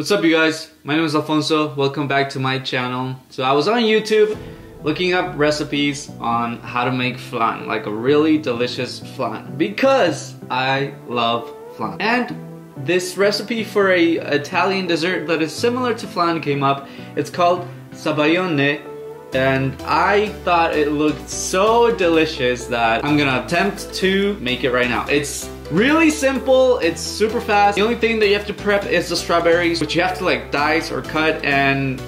What's up, you guys? My name is Alfonso. Welcome back to my channel. So I was on YouTube looking up recipes on how to make flan, like a really delicious flan, because I love flan. And this recipe for a Italian dessert that is similar to flan came up. It's called Zabaione, and I thought it looked so delicious that I'm gonna attempt to make it right now. It's really simple, it's super fast. The only thing that you have to prep is the strawberries, which you have to like dice or cut and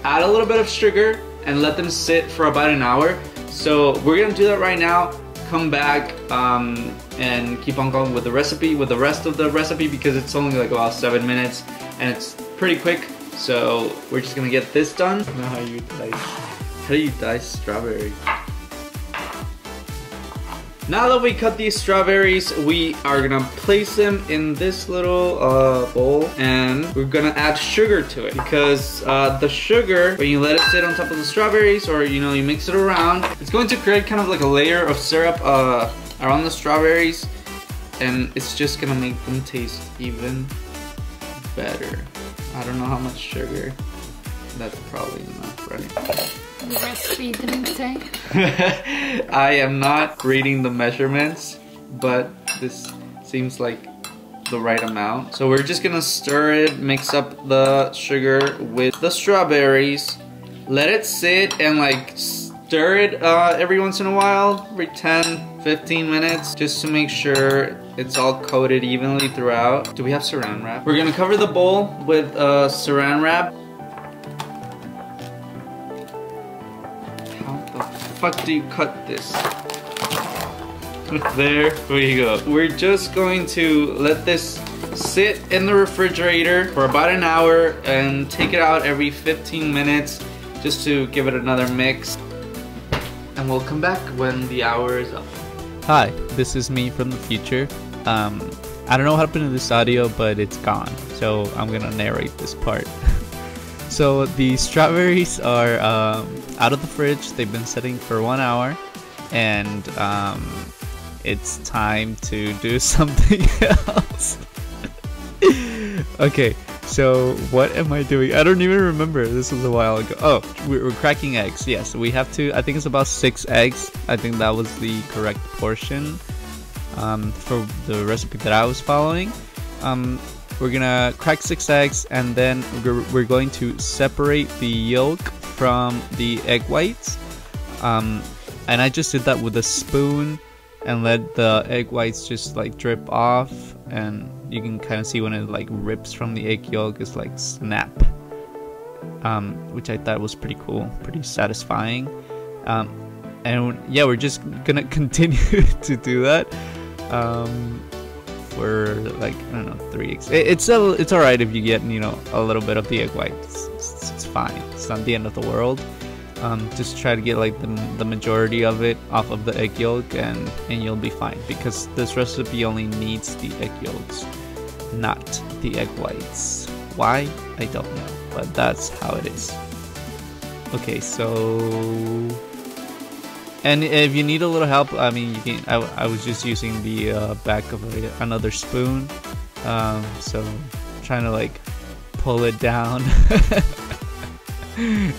add a little bit of sugar and let them sit for about an hour. So we're gonna do that right now. Come back and keep on going with the recipe, with the rest of the recipe, because it's only like about 7 minutes and it's pretty quick. So we're just gonna get this done. I know how do you dice strawberries? Now that we cut these strawberries, we are gonna place them in this little bowl, and we're gonna add sugar to it, because the sugar, when you let it sit on top of the strawberries, or you mix it around, it's going to create kind of like a layer of syrup around the strawberries, and it's just gonna make them taste even better. I don't know how much sugar. That's probably enough, right? The recipe didn't say. I am not reading the measurements, but this seems like the right amount. So we're just gonna stir it, mix up the sugar with the strawberries, let it sit and like stir it every once in a while, every 10-15 minutes, just to make sure it's all coated evenly throughout. Do we have saran wrap? We're gonna cover the bowl with saran wrap. Fuck do you cut this? There we go. We're just going to let this sit in the refrigerator for about an hour and take it out every 15 minutes just to give it another mix. And we'll come back when the hour is up. Hi, this is me from the future. I don't know what happened to this audio, but it's gone. So I'm gonna narrate this part. So the strawberries are out of the fridge. They've been sitting for 1 hour, and it's time to do something else. Okay, so what am I doing? I don't even remember. This was a while ago. Oh, we're cracking eggs. Yes, we have to. I think it's about 6 eggs. I think that was the correct portion for the recipe that I was following. We're gonna crack 6 eggs, and then we're going to separate the yolk from the egg whites. And I just did that with a spoon and let the egg whites just like drip off, and you can kind of see when it like rips from the egg yolk, it's like snap, which I thought was pretty cool, pretty satisfying. And yeah, we're just gonna continue to do that. For like, I don't know, 3 eggs. It's alright if you get a little bit of the egg white. It's fine. It's not the end of the world. Just try to get like the majority of it off of the egg yolk, and you'll be fine, because this recipe only needs the egg yolks, not the egg whites. Why? I don't know, but that's how it is. Okay, so. And if you need a little help, I mean, you can. I was just using the back of another spoon, so trying to like pull it down,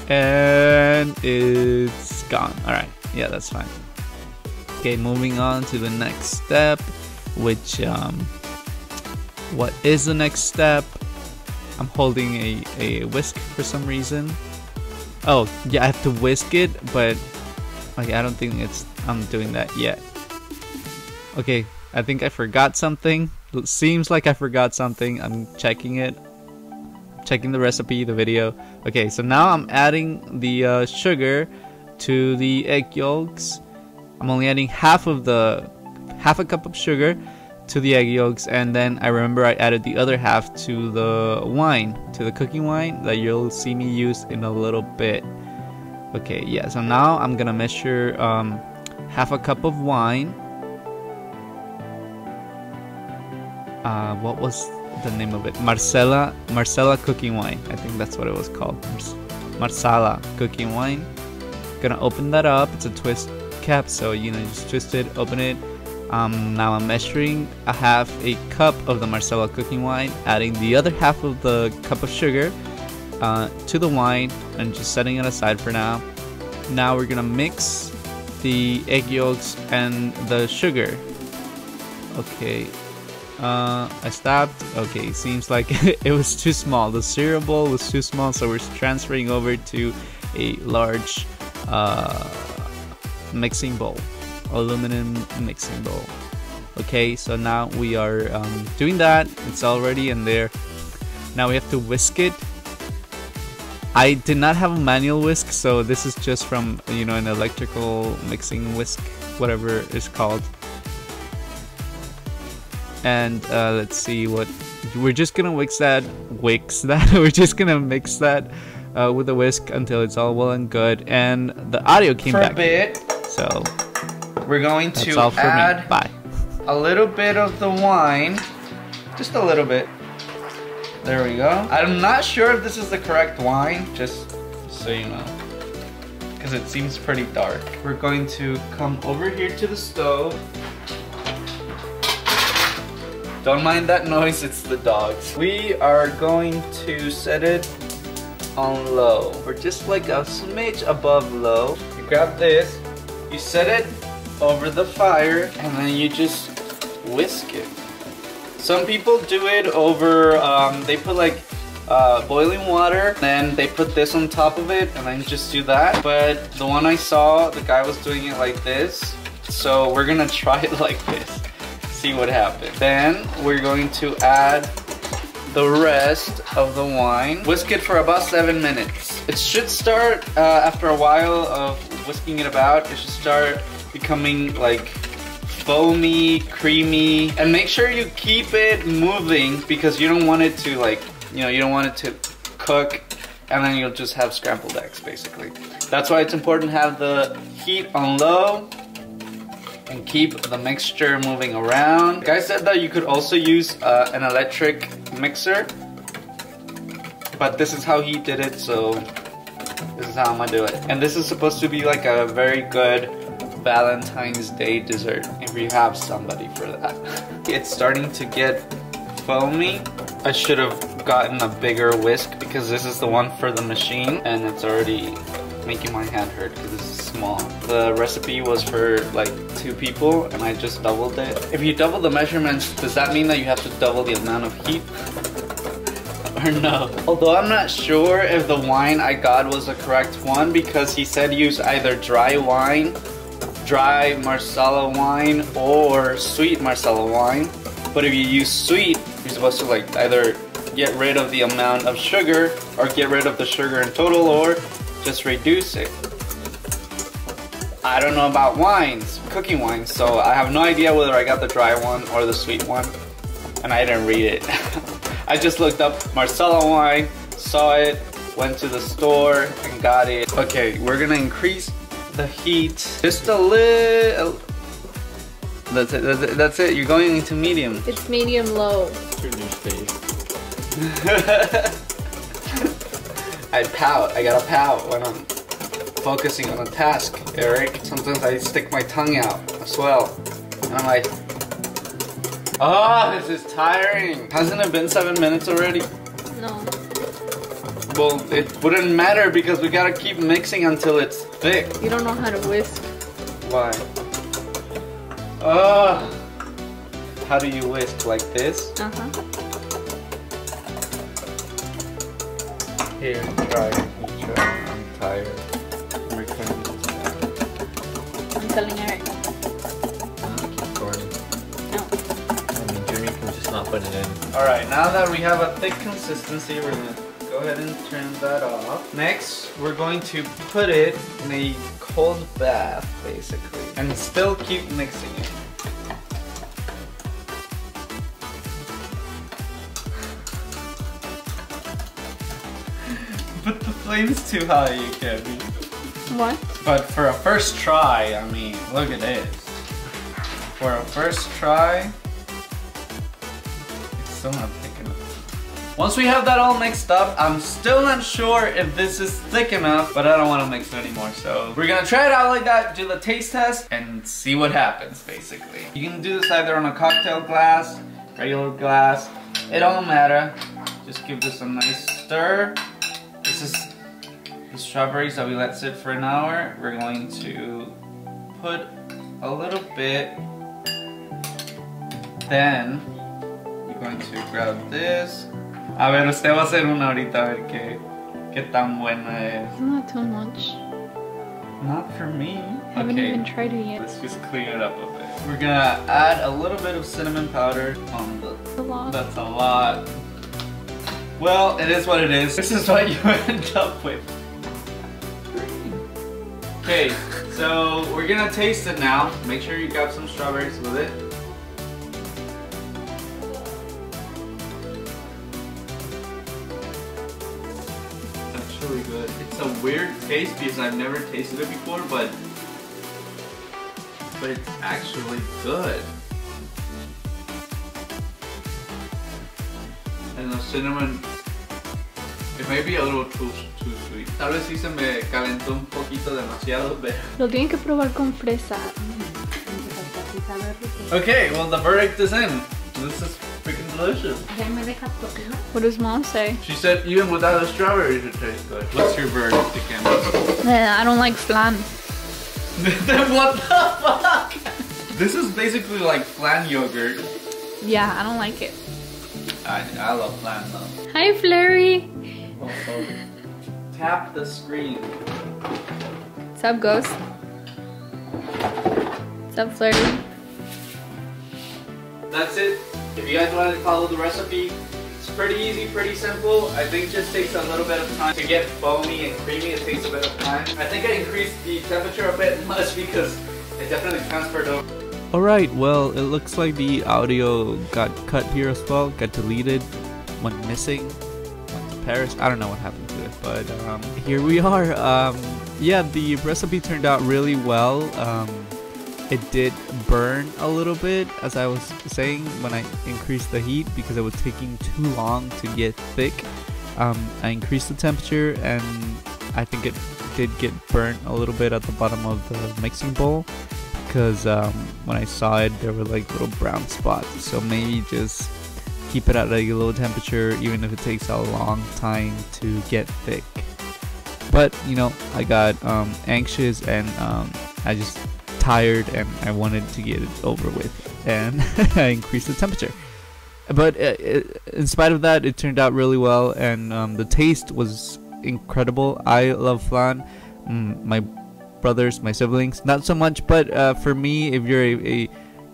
and it's gone. All right, yeah, that's fine. Okay, moving on to the next step, which what is the next step? I'm holding a whisk for some reason. Oh yeah, I have to whisk it, but. Okay, I don't think I'm doing that yet. Okay, I think I forgot something. It seems like I forgot something. I'm checking it. Checking the recipe, the video. Okay, so now I'm adding the sugar to the egg yolks. I'm only adding half a cup of sugar to the egg yolks, and then I remember I added the other half to the wine, to the cooking wine that you'll see me use in a little bit. Okay, yeah, so now I'm gonna measure half a cup of wine. What was the name of it? Marsala cooking wine. I think that's what it was called. Marsala cooking wine. Gonna open that up. It's a twist cap, so just twist it, open it. Now I'm measuring a half a cup of the Marcella cooking wine, adding the other half of the cup of sugar to the wine and just setting it aside for now. Now we're gonna mix the egg yolks and the sugar. Okay, I stopped. Okay, seems like it was too small. The cereal bowl was too small, so we're transferring over to a large mixing bowl, aluminum mixing bowl. Okay, so now we are doing that. It's already in there. Now we have to whisk it. I did not have a manual whisk, so this is just from, you know, an electrical mixing whisk, whatever it's called. And let's see what we're just gonna mix that. We're just gonna mix that with a whisk until it's all well and good. And the audio came back for a bit. So we're going that's to all for add me. Bye. a little bit of the wine, just a little bit. There we go. I'm not sure if this is the correct wine, just so you know, because it seems pretty dark. We're going to come over here to the stove. Don't mind that noise, it's the dogs. We are going to set it on low. We're just like a smidge above low. You grab this, you set it over the fire, and then you just whisk it. Some people do it over, they put like boiling water, then they put this on top of it, and then just do that. But the one I saw, the guy was doing it like this. So we're gonna try it like this, see what happens. Then we're going to add the rest of the wine. Whisk it for about 7 minutes. It should start, after a while of whisking it about, it should start becoming like foamy, creamy, and make sure you keep it moving because you don't want it to, like, you know, you don't want it to cook and then you'll just have scrambled eggs basically. That's why it's important to have the heat on low and keep the mixture moving around. The guy said that you could also use an electric mixer, but this is how he did it, so this is how I'm gonna do it. And this is supposed to be like a very good Valentine's Day dessert if you have somebody for that. It's starting to get foamy. I should have gotten a bigger whisk because this is the one for the machine and it's already making my hand hurt because this is small. The recipe was for like 2 people and I just doubled it. If you double the measurements, does that mean that you have to double the amount of heat? Or no? Although I'm not sure if the wine I got was the correct one because he said use either dry wine, dry Marsala wine, or sweet Marsala wine. But if you use sweet, you're supposed to like either get rid of the amount of sugar or get rid of the sugar in total or just reduce it. I don't know about wines, cooking wines, so I have no idea whether I got the dry one or the sweet one, and I didn't read it. I just looked up Marsala wine, saw it, went to the store and got it. Okay, we're gonna increase the heat just a little. That's it, that's it. You're going into medium. It's medium low. Your new face. I pout. I gotta pout when I'm focusing on a task, Eric. Sometimes I stick my tongue out as well. And I'm like, oh, this is tiring. Hasn't it been 7 minutes already? No. Well, it wouldn't matter because we gotta keep mixing until it's thick. You don't know how to whisk. Why? How do you whisk? Like this? Uh-huh. Here, try. You try. I'm tired. We're trying to do that. I'm telling Eric. Keep recording. No. I mean, Junior can just not put it in. Alright, now that we have a thick consistency, we're gonna go ahead and turn that off. Next, we're going to put it in a cold bath, basically, and still keep mixing it. But the flame's too high, you can't be. What? But for a first try, I mean, look at this. For a first try, it's still not thick enough. Once we have that all mixed up, I'm still not sure if this is thick enough, but I don't want to mix it anymore. So we're gonna try it out like that, do the taste test, and see what happens, basically. You can do this either on a cocktail glass, regular glass, it don't matter. Just give this a nice stir. This is the strawberries that we let sit for an hour. We're going to put a little bit. Then we're going to grab this. A ver, usted va a hacer una ahorita a ver qué tan buena es. Isn't that too much? Not for me. I haven't even tried it yet. Let's just clean it up a bit. We're gonna add a little bit of cinnamon powder on the. That's a lot. That's a lot. Well, it is what it is. This is what you end up with. Okay, so we're gonna taste it now. Make sure you grab some strawberries with it. Really good. It's a weird taste because I've never tasted it before, but it's actually good. And the cinnamon, it may be a little too sweet. Tal vez sí se me calentó un poquito demasiado, pero... Lo tienen que probar con fresa. Okay, well the verdict is in. This is freaking delicious. What does mom say? She said even without the strawberries it tastes good. What's your verdict, Candace? I don't like flan. Then what the fuck? This is basically like flan yogurt. Yeah, I don't like it. I love flan though. Hi, Flurry. Tap the screen. What's up, Ghost? What's up, Flurry? That's it. If you guys want to follow the recipe, it's pretty easy, pretty simple. I think it just takes a little bit of time to get foamy and creamy. It takes a bit of time. I think I increased the temperature a bit much because it definitely transferred over. Alright, well, it looks like the audio got cut here as well, got deleted, went missing, went to Paris. I don't know what happened to it, but here we are. Yeah, the recipe turned out really well. It did burn a little bit, as I was saying, when I increased the heat because it was taking too long to get thick. I increased the temperature and I think it did get burnt a little bit at the bottom of the mixing bowl because when I saw it there were like little brown spots. So maybe just keep it at like a low temperature even if it takes a long time to get thick. But you know, I got anxious and I just tired and I wanted to get it over with and I increased the temperature. But in spite of that, it turned out really well and the taste was incredible. I love flan. My brothers, my siblings, not so much, but for me, if you're a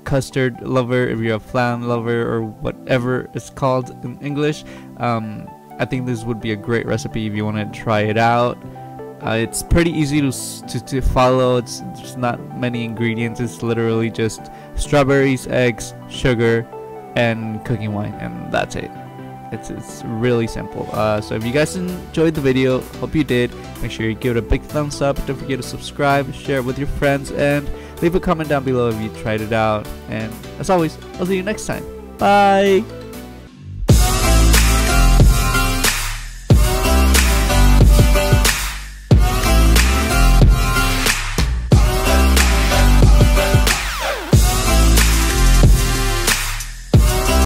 custard lover, if you're a flan lover or whatever it's called in English, I think this would be a great recipe if you want to try it out. It's pretty easy to follow. There's not many ingredients. It's literally just strawberries, eggs, sugar, and cooking wine, and that's it. It's really simple. So if you guys enjoyed the video, hope you did. Make sure you give it a big thumbs up. Don't forget to subscribe, share it with your friends, and leave a comment down below if you tried it out. And as always, I'll see you next time. Bye!